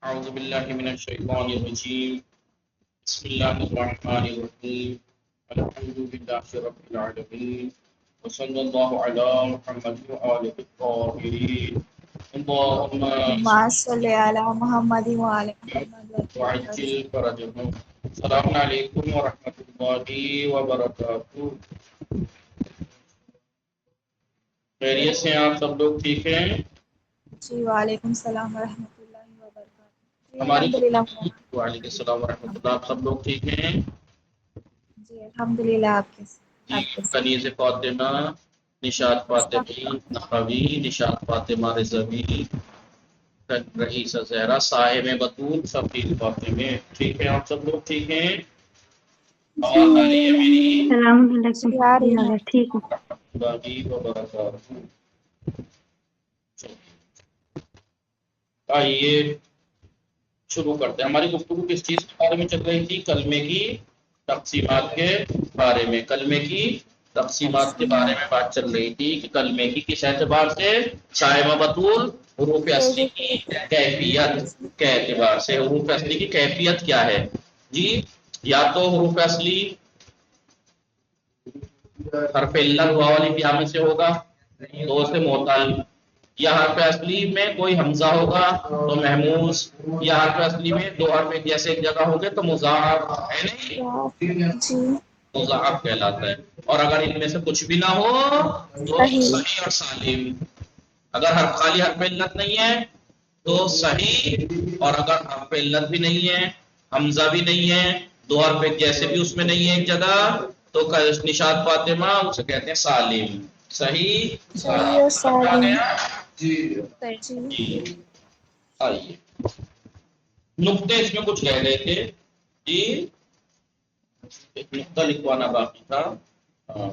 أعوذ بالله من الشيطان الرجيم بسم الله الرحمن الرحيم الحمد لله رب العالمين وصلى الله على محمد وآله الطاهرين اللهم اللهم صل على محمد وعلى محمد وعجل فرجهم السلام عليكم ورحمة الله وبركاته. خیریت سے ہیں آپ سب لوگ؟ ٹھیک ہیں؟ جی وعلیکم السلام ورحمۃ اللہ وبرکاتہ. جی ہماری الحمدللہ. وعلیکم السلام ورحمۃ اللہ. آپ سب لوگ ٹھیک ہیں؟ جی الحمدللہ. آپ کے کنیز فاطمہ، نشاط فاطمی، نحوی، نشاط فاطمہ رضوی، رئیس زہرا، صاحب بطول، شفیق فاطمہ. ٹھیک ہے؟ آپ سب لوگ ٹھیک ہیں؟ آواز آ رہی ہے میری؟ السلام علیکم. جی آ رہی ہے. ٹھیک ہے. اللہ وبرکاتہ. آئیے شروع کرتے ہیں. ہماری گفتگو کس چیز کے بارے میں چل رہی تھی؟ کلمے کی تقسیمات کے بارے میں. کلمے کی تقسیمات کے بارے میں بات چل رہی تھی کہ کلمے کی کس اعتبار سے؟ صائمہ بطول حروف اصلی کی کیفیت کے اعتبار سے. حروف اصلی کی کیفیت کیا ہے جی؟ یا تو حروف اصلی حرف علت واو والی قیام سے ہوگا تو اسے معتل، یا حرف اصلی میں کوئی حمزہ ہوگا تو محموز، یا حرف اصلی میں دو حرف جیسے ایک جگہ ہوں گے تو مضاعف ہے نہیں، جی مضاعف کہلاتا ہے. اور اگر ان میں سے کچھ بھی نہ ہو تو صحیح. صحیح اور سالم. اگر خالی حرف علت نہیں ہے تو صحیح، اور اگر حرف علت بھی نہیں ہے، حمزہ بھی نہیں ہے، دو حرف جیسے بھی اس میں نہیں ہے ایک جگہ، تو نشاط فاطمہ اسے کہتے ہیں سالم. صحیح صحیح اور سمجھ آ سالم. گیا؟ جی آئیے نقطے اس میں کچھ رہ گئے تھے جی. ایک نقطہ لکھوانا باقی تھا. ہاں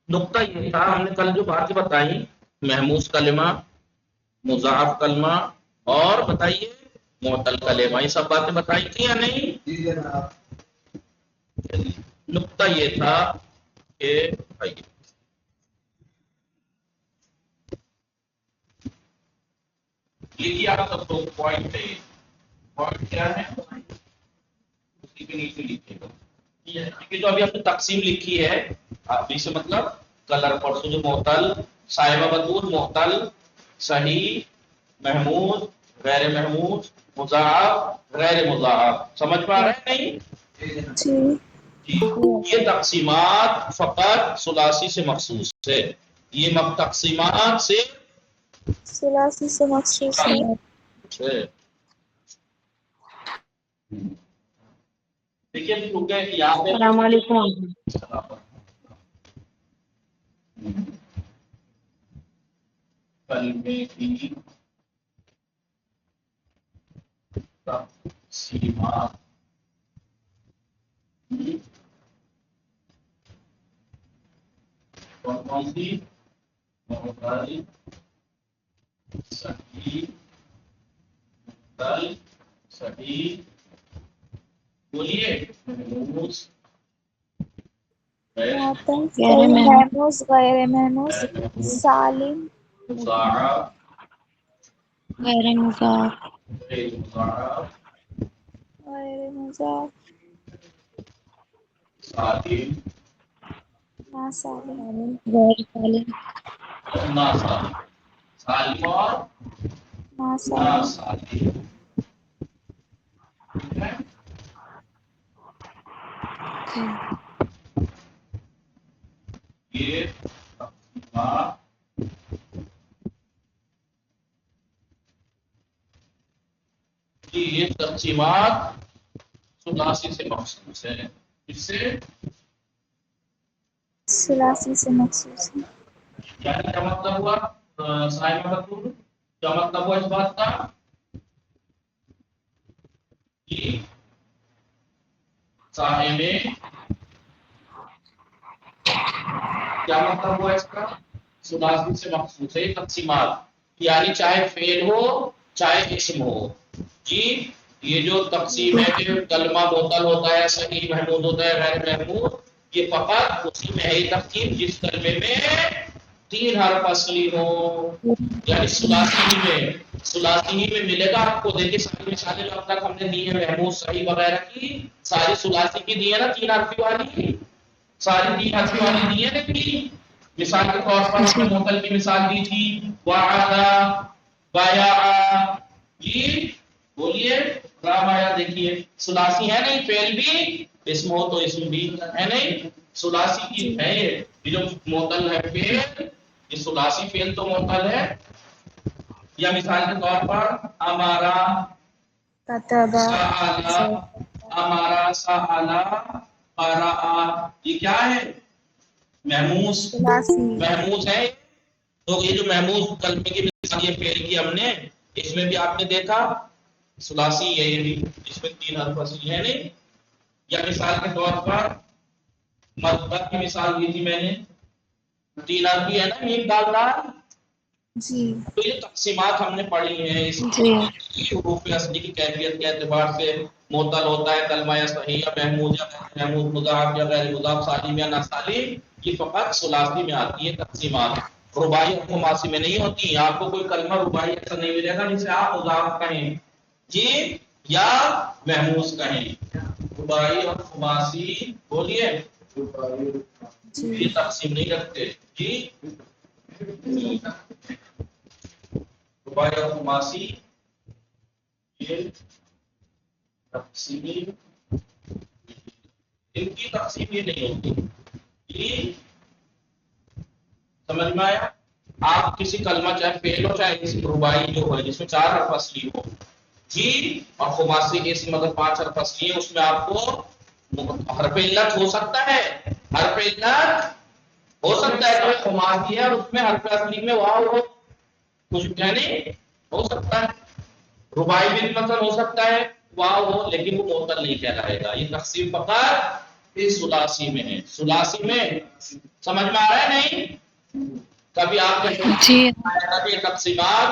نقطہ یہ تھا، ہم نے کل جو باتیں بتائی، محموز کلمہ، مضاعف کلمہ، اور بتائیے معتل کلمہ، یہ سب باتیں بتائی تھی یا نہیں؟ نقطہ یہ تھا کہ لکھیے آپ سب کو پوائنٹ ہے. پوائنٹ کیا ہے؟ اسی کے نیچے لکھیے گا. جو ابھی آپ نے تقسیم لکھی ہے، آپ سے مطلب کلر پرسو جو معتل، صائمہ بطول، معتل، صحیح، محمود، غیر محمود، مضاعف، غیر مضاعف. سمجھ پا رہے ہیں نہیں؟ جی یہ تقسیمات فقط ثلاثی سے مخصوص ہے. یہ تقسیمات سے ثلاثی سے مخصوص ہے. دیکھیے کیونکہ یہاں پہ السلام علیکم. کلمے کی تقسیمات کون سی؟ معتل، صحیح، معتل، صحیح، بولیے، محموز، معتل، صحیح، محموز، غیر محموز، سالم، مضاعف، غیر مضاف. غیر مضاعف، غیر مضاف، سالم، ناسالم. غیر سالم. اور ناسالم. سالم اور ناسالم. ناسالم. ٹھیک ہے؟ یہ تقسیمات یہ تقسیمات ثلاثی سے مخصوص ہے. اس سے ثلاثی سے مخصوص ہے. یعنی کیا مطلب ہوا؟ صائمہ بطول کیا مطلب ہوا اس بات کا؟ کہ صائمے کیا مطلب ہوا اس کا؟ سلاسی سے مخصوص ہے تقسیمات، یعنی چاہے فعل ہو چاہے اسم ہو جی. یہ جو تقسیم ہے کہ کلمہ معطل ہوتا ہے، صحیح محمود ہوتا ہے، غیر محمود، یہ فقط اسی میں ہے تقسیم جس کلمے میں 3 حرف اصلی ہو، یعنی ثلاثی ہی میں ملے گا آپ کو. دیکھیے ساری مثالیں جو اب تک ہم نے دی ہیں محمود صحیح وغیرہ کی، ساری ثلاثی کی دی ہے نا، 3 حرفی والی، ساری 3 حرفی والی دی ہے نا. مثال کے طور پر ہم نے معطل کی مثال دی تھی وعدہ، بایا جی، بولیے رامایا. دیکھیے ثلاثی ہے نہیں، فعل بھی اسم ہو تو اسم بھی ہے نہیں، ثلاثی کی ہے. یہ جو معطل ہے فعل، یہ ثلاثی فعل تو معطل ہے. یا مثال کے طور پر ہمارا کتبہ، سآلا، ہمارا سآلا، قرأ، یہ کیا ہے؟ محموس. محموس ہے. تو یہ جو محموس کلمے کی مثال یہ فعل کی ہم نے، اس میں بھی آپ نے دیکھا ثلاثی ہے، یہ بھی اس میں 3 حرف اصلی ہے نہیں. یا مثال کے طور پر مثبت کی مثال دی تھی میں نے، 3 حرفی ہے نا، میم دال دال. جی. تو یہ تقسیمات ہم نے پڑھی ہیں. اس حروف اصلی کی کیفیت کے اعتبار سے معطل ہوتا ہے کلمہ یا صحیح یا محمود یا غیر محمود، مضاف یا غیر مضاف، سالم یا ناسالم. یہ فقط ثلاثی میں آتی ہے تقسیمات، رباعی اور خماسی میں نہیں ہوتی. آپ کو کوئی کلمہ رباعی ایسا نہیں ملے گا جسے آپ مضاف کہیں جی یا محمود کہیں. رباعی اور خماسی بولیے یہ تقسیم نہیں رکھتے جی. رباعی اور خماسی یہ تقسیم، ان کی تقسیم یہ نہیں ہوتی. یہ سمجھ میں آیا؟ آپ کسی کلمہ چاہے فعل ہو چاہے کسی رباعی جو ہے جس میں 4 حرف اصلی ہو جی، اور خماسی کے اس مطلب 5 حرف اصلی ہے، اس میں آپ کو حرف علت ہو سکتا ہے، حرف علت ہو سکتا ہے. تو خماسی ہے اور اس میں حرف اصلی میں واو ہو، کچھ کہنے ہو سکتا ہے. رباعی بھی مطلب ہو سکتا ہے واو ہو، لیکن وہ معطل نہیں کہلائے گا. یہ تقسیم فقط اس ثلاثی میں ہے. ثلاثی میں سمجھ میں آ رہا ہے نہیں؟ کبھی آپ کے تقسیمات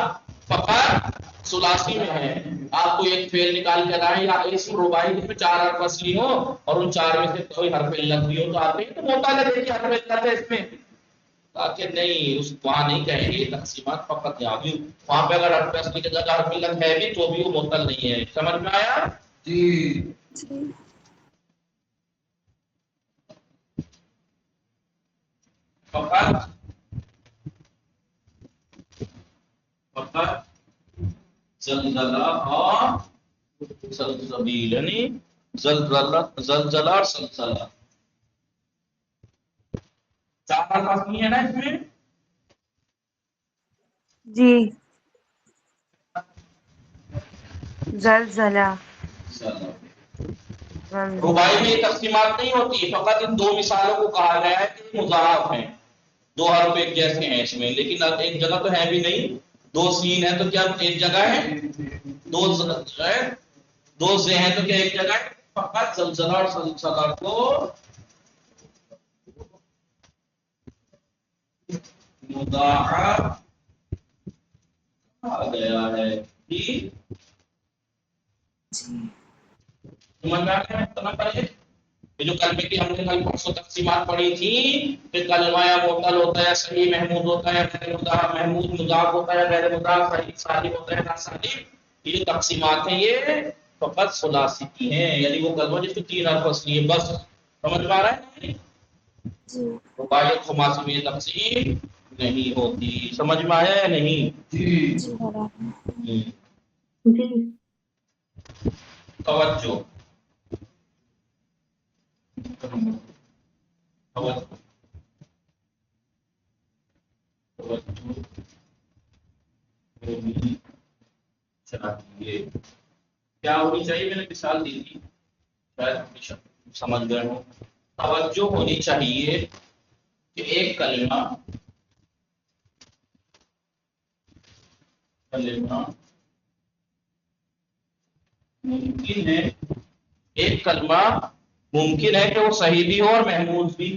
فقط ثلاثی میں ہے. آپ کو ایک فعل نکال کے لائیں یا اسم رباعی جس میں 4 حرف اصلی ہو اور ان 4 میں سے کوئی حرف علت بھی ہو تو آپ تو معطل ہے. دیکھیے حرف علت ہے اس میں، تاکہ نہیں اس وہاں نہیں کہیں گے تقسیمات فقط یہاں بھی، وہاں پہ اگر حرف اصلی کی جگہ حرف علت ہے بھی تو بھی وہ معطل نہیں ہے. سمجھ میں آیا جی؟ فقط زلزلہ اور زلزبیل، یعنی زلزلہ اور سلسلہ 4 حرف اصلی ہے نا اس میں جی. زلزلہ. رباعی میں یہ تقسیمات نہیں ہوتی، فقط ان 2 مثالوں کو کہا گیا ہے کہ مضاعف ہیں، 2 حرف ایک جیسے ہیں اس میں، لیکن ایک جگہ تو ہے بھی نہیں. 2 سین ہے تو کیا ایک جگہ ہے؟ 2 سے ہیں تو کیا ایک جگہ ہے؟ فقط زلزلہ اور سلسلہ کو مضاعف کہا گیا ہے. ٹھیک سمجھ میں آ گیا؟ پڑھیے یہ جو کلمے کی ہم نے کل پرسوں تقسیمات پڑھی تھی کہ کلمہ یا معطل ہوتا ہے، صحیح محمود ہوتا ہے، غیر مضاف محمود مضاف ہوتا ہے، غیر مضاف صحیح سالم ہوتا ہے، ناسالم. یہ جو تقسیمات ہیں یہ فقط ثلاثی کی ہیں، یعنی وہ کلمہ جس میں 3 حرف اصلی ہے بس. سمجھ میں آ رہا ہے؟ رباعی اور خماسی میں یہ تقسیم نہیں ہوتی. سمجھ میں آیا ہے نہیں جی؟ توجہ چاہیے کیا ہونی چاہیے؟ میں نے مثال دی تھی شاید سمجھ گئے ہوں. توجہ ہونی چاہیے کہ ایک کلمہ ممکن ہے، ایک کلمہ ممکن ہے کہ وہ صحیح بھی ہو اور محمود بھی.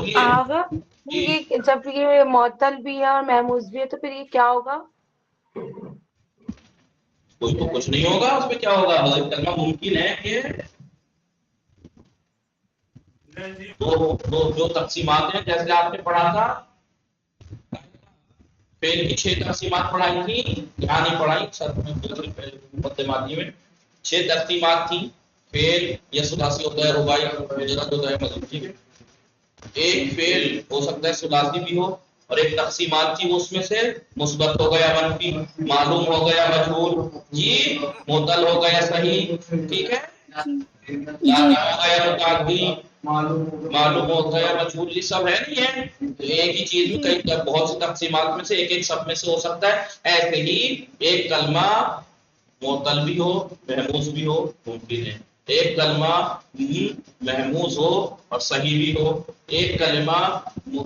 بولیے آگا یہ جب یہ معطل بھی ہے اور محموز بھی ہے تو پھر یہ کیا ہوگا؟ کوئی تو کچھ نہیں ہوگا، اس میں کیا ہوگا؟ کلمہ ممکن ہے کہ دو تقسیمات ہیں، جیسے آپ نے پڑھا تھا فعل کی 6 تقسیمات پڑھائی تھی، یہاں نہیں پڑھائی مقدماتی میں 6 تقسیمات تھی. فعل یا ثلاثی ہوتا ہے، رباعی مجرد ہوتا ہے، مضمون. ٹھیک ہے، ایک فعل ہو سکتا ہے ثلاثی بھی ہو، اور ایک تقسیمات تھی اس میں سے مثبت ہو گیا منفی، معلوم ہو گیا مجہول، جی معطل ہو گیا صحیح. ٹھیک ہے، لانا ہو گیا متعدی، معلوم ہو گیا مجہول. یہ سب ہے نہیں ہے، تو ایک ہی چیز میں کئی بہت سی تقسیمات میں سے ایک سب میں سے ہو سکتا ہے. ایسے ہی ایک کلمہ معطل بھی ہو، محموز بھی ہو، ممکن ہے. ایک کلمہ محموز ہو اور صحیح بھی ہو، ایک کلمہ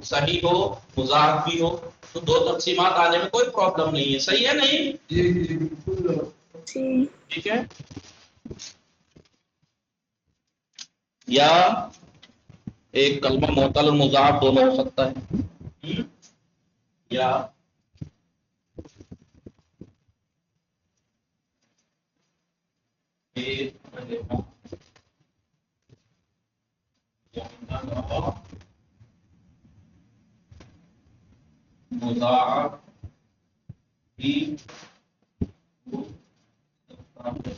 صحیح ہو مضاعف بھی ہو. تو 2 تقسیمات آنے میں کوئی پرابلم نہیں ہے. صحیح ہے نہیں؟ جی ٹھیک ہے. یا ایک کلمہ معطل اور مضاعف دونوں ہو سکتا ہے، یا ایک کلمہ مضاعف بھی ہو سکتا ہے.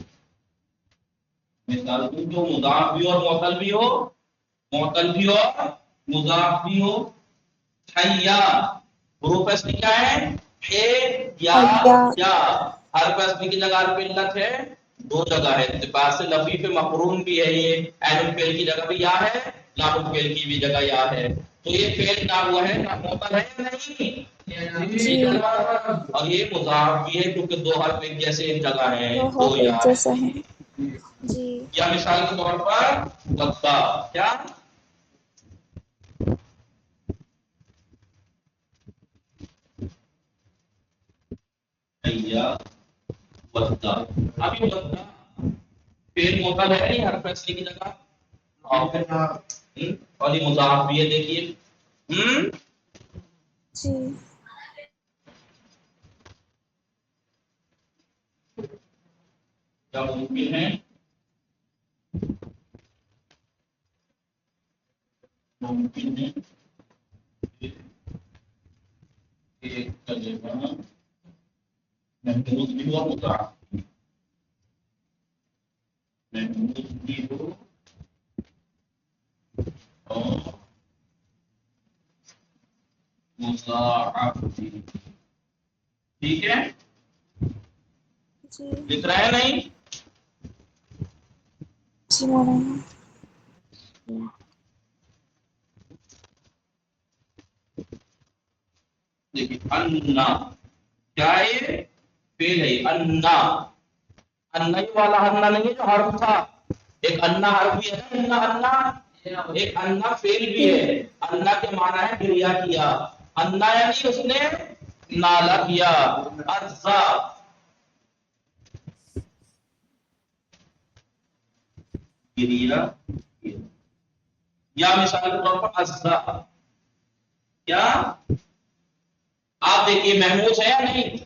مثال جو مضاعف بھی اور معطل بھی ہو، معطل بھی ہو مضاعف بھی ہو. حیا حروف اصلی کیا ہے؟ ہے یا یا. حرف اصلی کی جگہ حرف علت ہے، 2 جگہ ہے. اعتبار سے لفیف مقرون بھی ہے، یہ عین الفعل کی جگہ بھی یا ہے، لام الفعل کی بھی جگہ یا ہے. تو یہ فعل نہ ہوا ہے نہ معطل ہے یا نہیں؟ جی اور یہ مضاعف بھی ہے کیونکہ 2 حرف ایک جیسے ایک جگہ ہیں، تو 2 حرف یا ایک ہے. جیسا ہے. جی یا مثال کے طور پر وقتا کیا وقتا. ابھی وقتا فعل معطل ہے نہیں حرف اصلی کی جگہ، اور یہ مضاعف بھی ہے. دیکھیے جی کیا ممکن ہے؟ ممکن ہے ایک کلمہ محمود بھی ہو مضاعف محمود بھی ہو اور مضاعف بھی. ٹھیک ہے، جی لکھ رہا ہے نہیں؟ جی مولانا. دیکھیے انا کیا ہے؟ یہ فعل ہے. انا انا ہی والا انا نہیں ہے جو حرف تھا، ایک انا حرف بھی ہے نا. انا ایک انا فعل بھی ہے. انا کے معنی ہے گریا کیا. انا یعنی اس نے نالا کیا. ازا گریا کیا. یا مثال کے طور پر ازا کیا آپ دیکھیے محموز ہے یا نہیں؟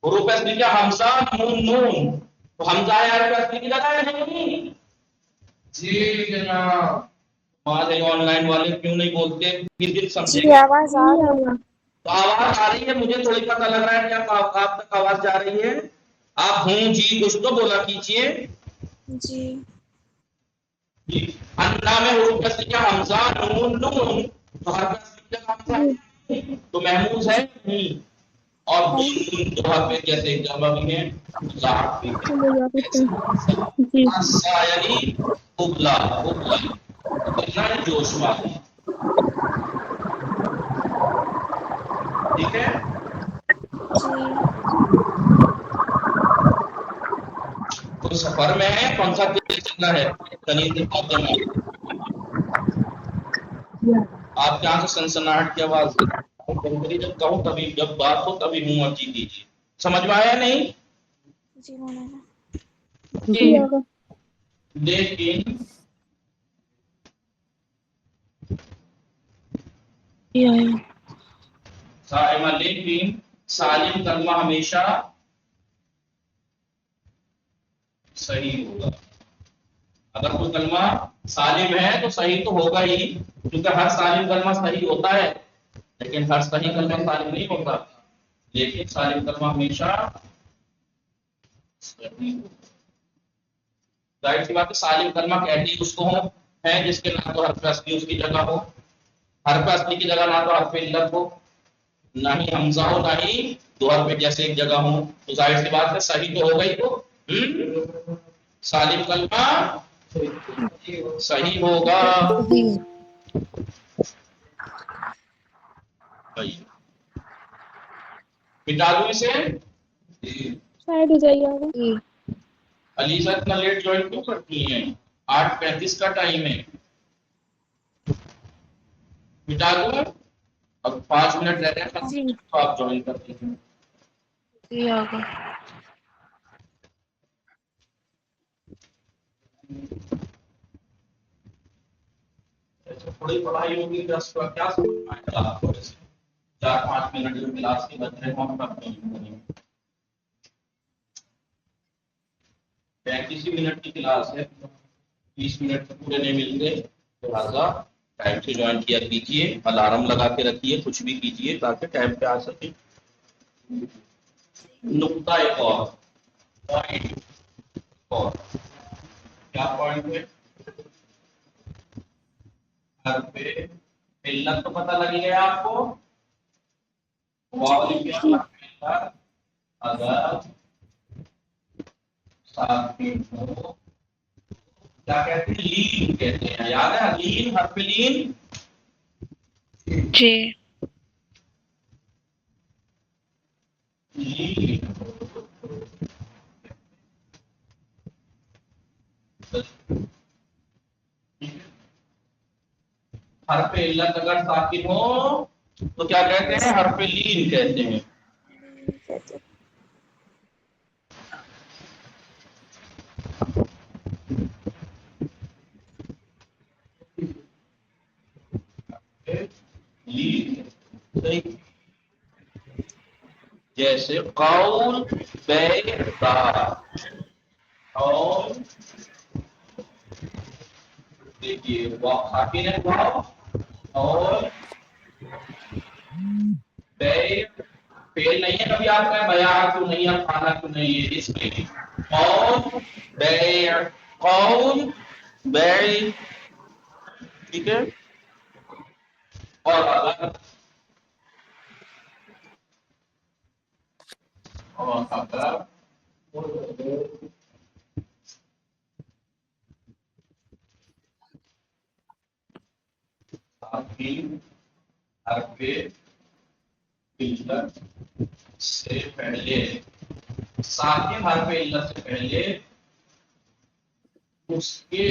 حروف اصلی کیا حمزہ نون نون، تو حمزہ ہے حرف اصلی کی جگہ ہے نہیں؟ جی جناب. ہمارے آن لائن والے کیوں نہیں بولتے؟ پھر سمجھیں جی گے. آواز آ رہی ہے. تو آواز آ رہی ہے، مجھے تھوڑی پتہ لگ رہا ہے کہ آپ تک آواز جا رہی ہے. آپ ہوں جی کچھ تو بولا کیجیے. جی جی انا میں حروف اصلی کیا حمزہ نون نون، تو حرف اصلی کی جگہ حمزہ ہے تو محموز ہے نہیں. اور نون جو حرف ہے جیسے جمع بھی ہے مضاعف بھی ہے. اصا یعنی ابلا ابلا ابلا یعنی جوش والی. ٹھیک ہے، جی تو سفر میں ہے کون سا تیز چلنا ہے؟ تنیز مقدمہ. آپ کے یہاں سے سنسناہٹ کی آواز جب کہوں تبھی، جب بات ہو تبھی منہ اچھی کیجیے. سمجھ میں آیا نہیں؟ جی مولانا. لیکن صائمہ، لیکن سالم کلمہ ہمیشہ صحیح ہوگا. اگر کوئی کلمہ سالم ہے تو صحیح تو ہوگا ہی، کیونکہ ہر سالم کلمہ صحیح ہوتا ہے، لیکن ہر صحیح کلمہ سالم نہیں ہوتا. لیکن سالم کلمہ ہمیشہ صحیح ہوگا. ظاہر سی بات ہے، سالم کلمہ کہتے اس کو ہے جس کے نہ تو حرف اصلی اس کی جگہ ہو، حرف اصلی کی جگہ نہ تو حرف علت ہو، نہ ہی حمزہ ہو، نہ ہی دو حرف جیسے ایک جگہ ہو. تو ظاہر سی بات ہے صحیح تو ہوگا ہی. تو سالم کلمہ صحیح ہوگا. مٹا دوں اسے. شاید ہو جائے گا. علی سر اتنا لیٹ جوائن کیوں کرتی ہیں؟ 8:35 کا ٹائم ہے. مٹا دوں. اب 5 منٹ رہ رہے ہیں تو آپ جوائن کرتے ہیں. جی آگا. تھوڑی پڑھائی ہوگی 10 کا کیا سمجھ میں آئے گا آپ کو؟ 4-5 منٹ جو کلاس کے بچ رہے ہیں ہم کرتے ہیں. 35 منٹ کی کلاس ہے، 20 منٹ تو پورے نہیں مل گے. لہٰذا ٹائم سے جوائن کیا کیجیے، الارم لگا کے رکھیے، کچھ بھی کیجیے تاکہ ٹائم پہ آ سکے. نقطہ ایک اور پوائنٹ، اور کیا پوائنٹ ہے؟ حرف علت تو پتہ لگ گیا آپ کو. اگر ساکن ہو کیا کہتے ہیں؟ لین کہتے ہیں. یاد ہے لین، حرف لین. جی. لین حرف علت اگر ساکن ہو تو کیا کہتے ہیں؟ حرف لین کہتے ہیں. لین جیسے قول بیدا، اور دیکھیے ساکن ہے واو، اور بے فیل نہیں ہے. کبھی آپ کا بیاع کیوں نہیں ہے، کھانا کیوں نہیں ہے، اس میں قول بیع، قول بیع. ٹھیک ہے. اور اگر حرف علت سے پہلے، ساکن حرف علت سے پہلے اس سے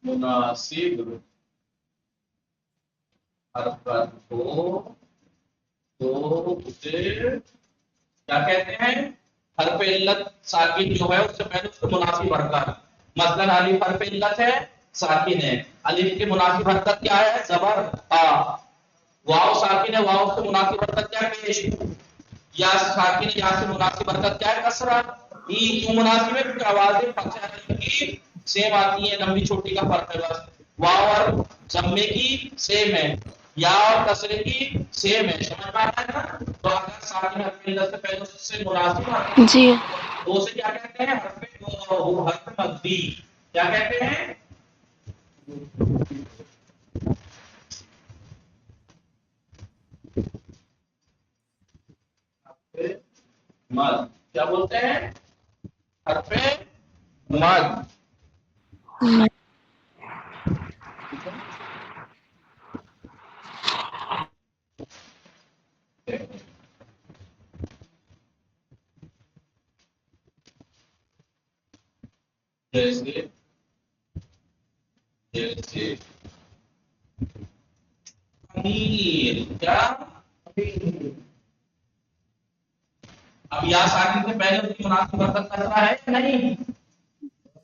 مناسب حرکت ہو تو اسے کیا کہتے ہیں؟ حرف علت ساکن جو ہے اس سے پہلے اس کو مناسب حرکت. مثلا الف حرف علت ہے، ساکن ہے. الف کی مناسب حرکت کیا ہے؟ زبر آ. واو ساکن ہے، واو سے مناسب حرکت کیا ہے؟ پیش. یا ساکن ہے، یا سے مناسب حرکت کیا ہے؟ کسرہ. ای کیوں مناسب ہے؟ کیونکہ آوازیں فتح کی سیم آتی ہیں، لمبی چھوٹی کا فرق ہے بس. واو اور ضمے کی سیم ہے، یا اور کسرے کی سیم ہے. سمجھ میں آتا ہے نا؟ تو اگر ساکن حرف علت سے پہلے اس سے مناسب حرکت جی. تو اسے کیا کہتے ہیں؟ حرف مدی. کیا کہتے ہیں؟ مد. کیا بولتے ہیں؟ حرف مد. جیسے امیر. کیا؟ اب یا ساکن سے پہلے اس کی مناسب حرکت کسرہ ہے یا نہیں؟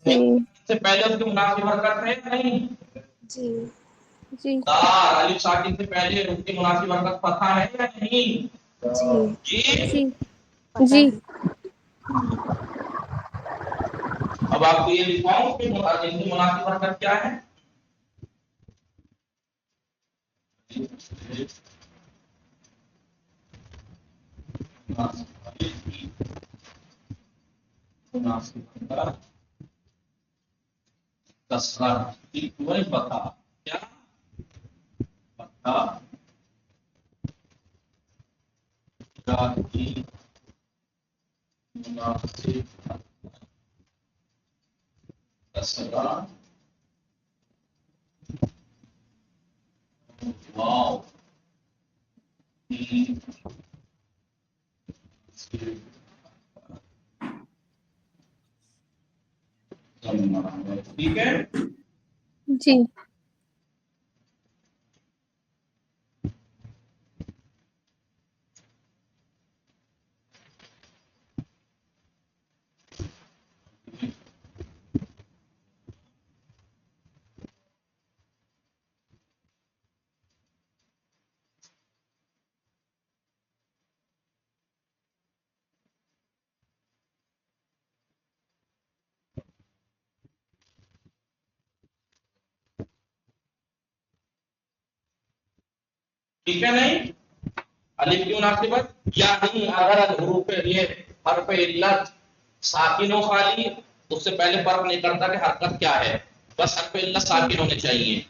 جی سے پہلے اس کی مناسب حرکت ہے یا نہیں؟ جی جی دار الف ساکن سے پہلے اس کی مناسب حرکت فتحہ ہے یا نہیں؟ جی جی جی اب آپ کو یہ لکھواؤں کہ ان کی مناسب حرکت کیا ہے؟ کسرہ وہی فتحہ کیا؟ فتحہ یا کی مناسب کسرہ واو ٹھیک ہے. جی ٹھیک ہے نہیں الف کی مناسبت یا نہیں اگر حروف یہ حرف علت ساکن و خالی اس سے پہلے فرق نہیں کرتا کہ حرکت کیا ہے بس حرف علت ساکن ہونے چاہیے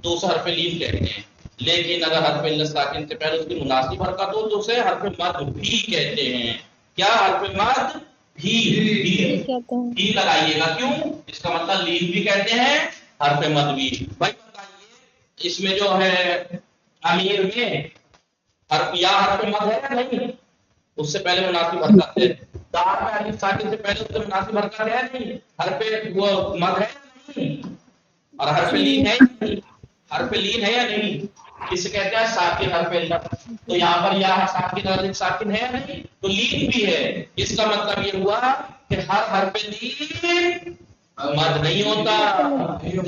تو اسے حرف لین کہتے ہیں لیکن اگر حرف علت ساکن سے پہلے اس کی مناسب حرکت ہو تو اسے حرف مد بھی کہتے ہیں کیا حرف مد بھی لگائیے گا کیوں اس کا مطلب لین بھی کہتے ہیں حرف مد بھی بھائی بتائیے اس میں جو ہے امیر میں حرف یا حرف مد ہے یا نہیں اس سے پہلے مناسب حرکت ہے دار میں الف ساکن سے پہلے اس سے مناسب حرکت ہے نہیں حرف وہ مد ہے یا نہیں اور حرف لین ہے یا نہیں حرف لین ہے یا نہیں کس کہتے ہیں ساکن حرف علت تو یہاں پر یا ساکن الف ساکن ہے یا نہیں تو لین بھی ہے اس کا مطلب یہ ہوا کہ ہر حرف لین مد نہیں ہوتا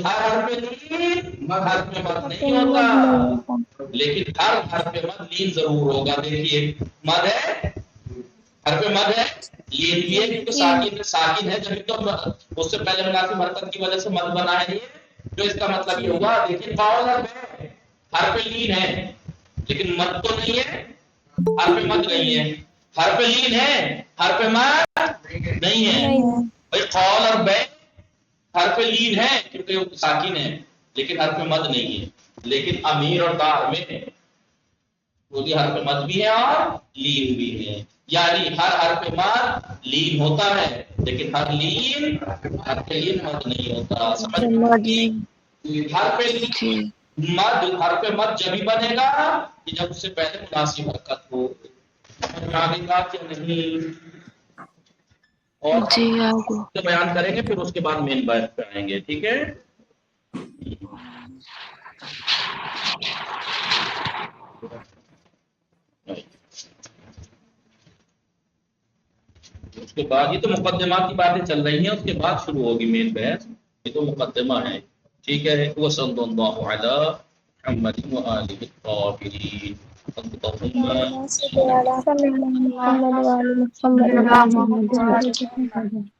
ہر حرف لین حرف مد نہیں ہوتا لیکن ہر حرف مد لین ضرور ہوگا دیکھیے مد ہے حرف مد ہے لین بھی ہے کیونکہ ساکن ہے جبھی تو اس سے پہلے مناسب حرکت کی وجہ سے مد بنا ہے یہ تو اس کا مطلب یہ ہوا دیکھیے باول ہے حرف لین ہے لیکن مد تو نہیں ہے حرف مد نہیں ہے حرف لین ہے حرف مد نہیں ہے بھائی قول اور بے حرف لین ہے کیونکہ ساکن ہے لیکن حرف مد نہیں ہے لیکن امیر اور دار میں وہ بھی حرف مد بھی ہے اور لین بھی ہے یعنی ہر حرف مد لین ہوتا ہے لیکن ہر لین حرف لین مد نہیں ہوتا سمجھ میں حرف لین حرف مد جب ہی بنے گا کہ جب اس سے پہلے مناسب حرکت ہو کہ نہیں اور بیان کریں گے پھر اس کے بعد مین بحث پہ آئیں گے ٹھیک ہے اس کے بعد یہ تو مقدمات کی باتیں چل رہی ہیں اس کے بعد شروع ہوگی مین بحث یہ تو مقدمہ ہے ٹھیک ہے وصلی اللہ علی محمد وآلہ الطاہرین محمد